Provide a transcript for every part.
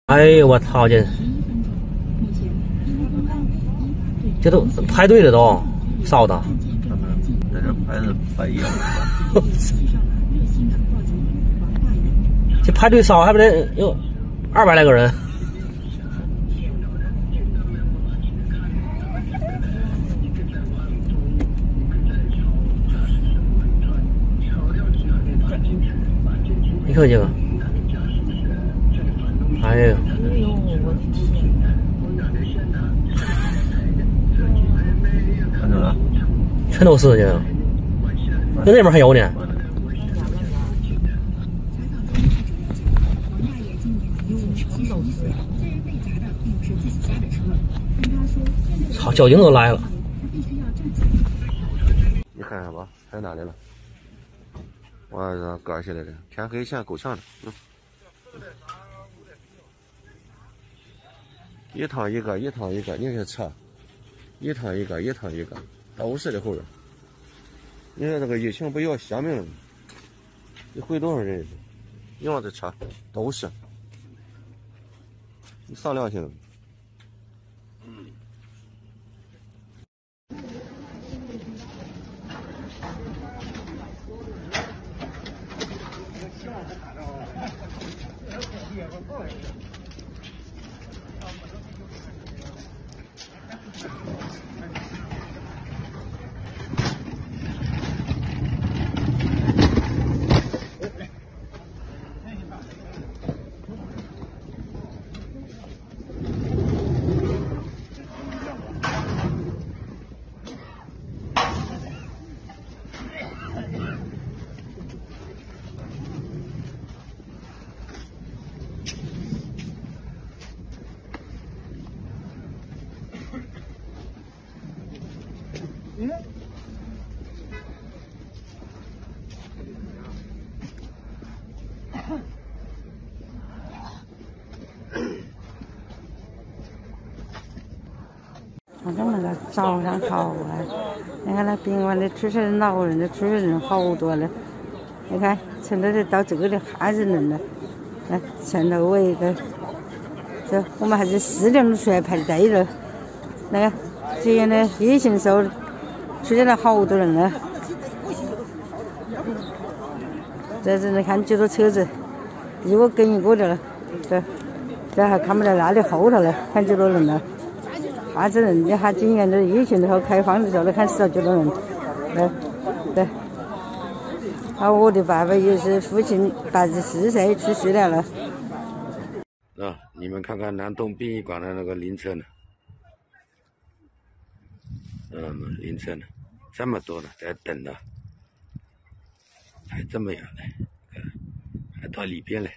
哎呦我操！这都排队的都烧的。他们在这排着半夜。这排队烧还不得有200来个人。你看这个，哎呦！看着了，全都是这个，那边还有呢。操，交警都来了。你看看吧，还哪里了？哇，这杆起来了，天黑线够呛的。一趟一个，一趟一个，你看车，一趟一个，一趟一个，都是的后边。你看这个疫情不要小命了吗？你回多少人？你望这车都是，你上良心了吗？我看那个早上好啊，你看那宾馆的出去老人的出去人好多了，你看从这里到这个的还是人了，来前头尾的，这我们还是4点钟出来排队了，那个今年的疫情时候出现了好多人了，这你看几多车子，一个跟一个的了，这还看不到那里后头了，看几多人了。啥子人？你看今年的疫情的时候开放的时候，你看10几多人，对。啊，我的爸爸也是父亲84岁去世了。你们看看南通殡仪馆的那个灵车呢？灵车呢，这么多呢，在等呢，还这么样呢，还到里边来。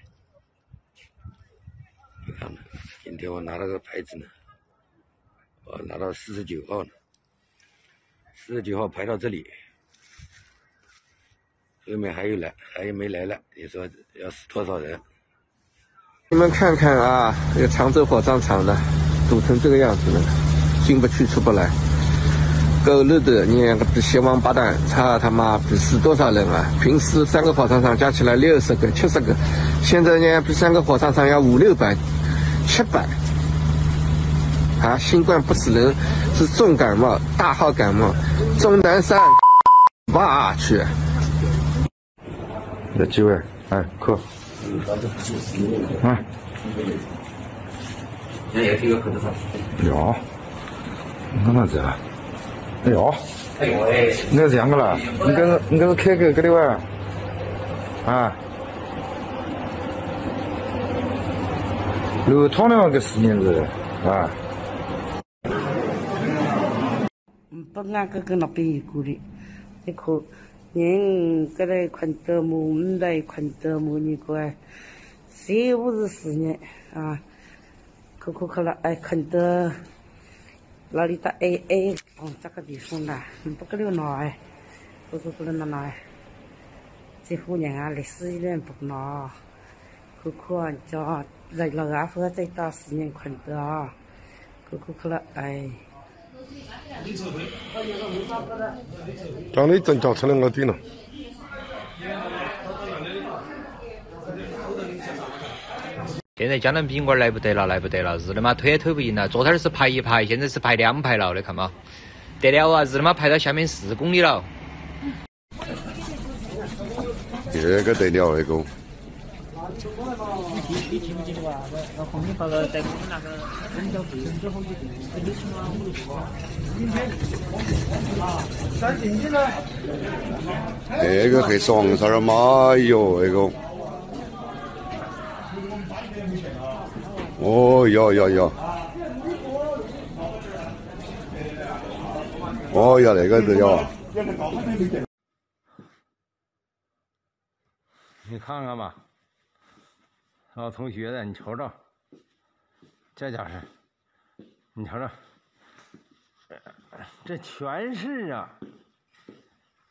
你看呢，今天我拿了个牌子呢。我拿到49号呢，49号排到这里，后面还有没来了？你说要死多少人？你们看看啊，这个常州火葬场的堵成这个样子了，进不去出不来。狗日的，你个血王八蛋，他妈比死多少人啊？平时3个火葬场加起来60个、70个，现在呢比3个火葬场要500、600、700。啊，新冠不死人，是重感冒、大号感冒，钟南山，哇去！有几位？哎，扣。啊。这也是一个口子上。哟，你看这啊？哎呦！哎呦喂！你这样个了？你跟开个这里玩？啊？流通了个10年子啊？不按个那边一个的，你看，人个来看到么？我们来看到么？你看，54年啊，可了，哎，看到哪里打这个地方啦，不个了拿，可了拿，这户人啊，历史人不拿，可叫来了啊，或者再打10年看到，可了，哎。讲你真讲出来我对了。现在江南宾馆来不得了，来不得了，日他妈推也推不赢了。昨天是排一排，现在是排2排了，你看嘛，得了啊，日他妈排到下面4公里了。这个得了，这个。你记不记得哇？那红星报告在我们那个公交费之后就6千万5六啊，三进去了。这个黑爽啥儿嘛？哟，这个。哦哟哟哟。哦呀，那个得了。你看看吧，老同学的，你瞅瞅，这家是，你瞅瞅，这全是啊，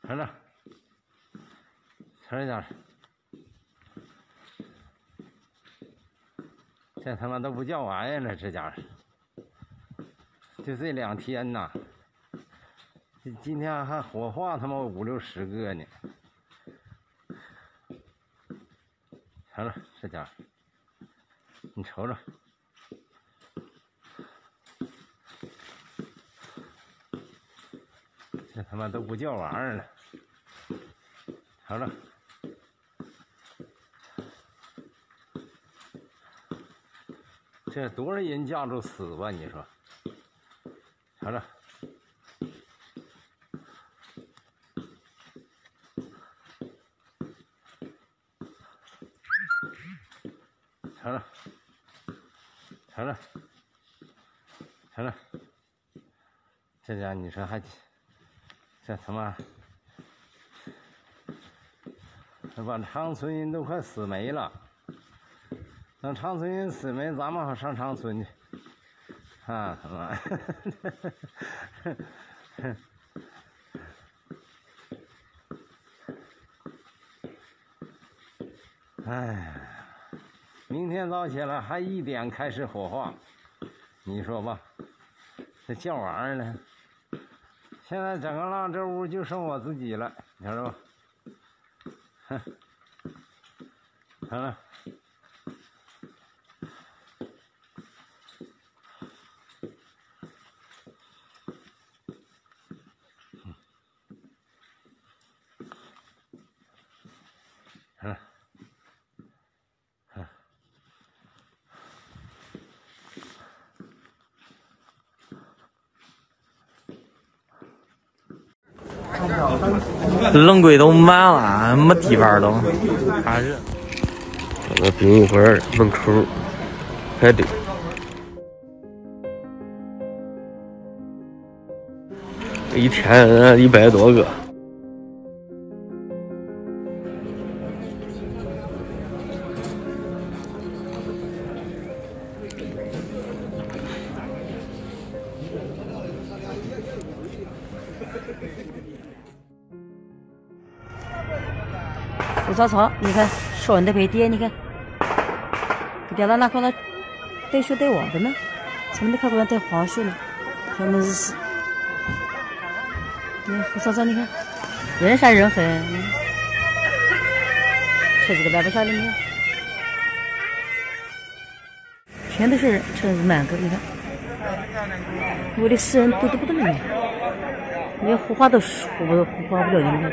瞅瞅，瞅这家是，这他妈都不叫玩意儿了，这家是，就这2天呐，今天还火化他妈5、60个呢。瞅瞅这家，你瞅瞅，这他妈都不叫玩意儿了。瞅瞅，这多少人架住死吧？你说，瞅瞅。瞅瞅，瞅瞅，瞅瞅，这家你说还，这他妈，这把长春人都快死没了。等长春人死没，咱们好上长春去。啊他妈！哎。明天早起来还1点开始火化，你说吧，这叫玩意儿呢？现在整个浪这屋就剩我自己了，你瞅瞅吧，哼，看了。冷柜都满了，没地方了，还是。那殡仪馆门口排队。一天100多个。胡草草，你看手人都可以点，你看，给掉到哪块了？得血得旺的呢，从没看过人得化血呢，还没日死。你看胡草草，你看人山人海，车子都摆不下来，你看，全都是人，车子满个，你看，为了死人都不得了，连火化都火化不了，你看。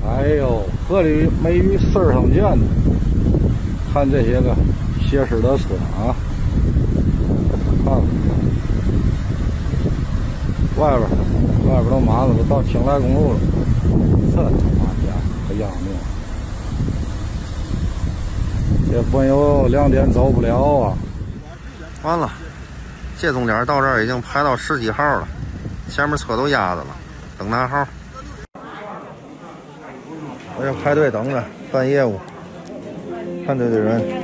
哎呦，河里没鱼丝儿上见呢。看这些个歇驶的车啊，看外边都满了，都到青莱公路了。这他妈家可要命！这朋友2点走不了啊。完了，接送点到这儿已经排到10几号了，前面车都压着了，等哪号？我要排队等着办业务，排队的人。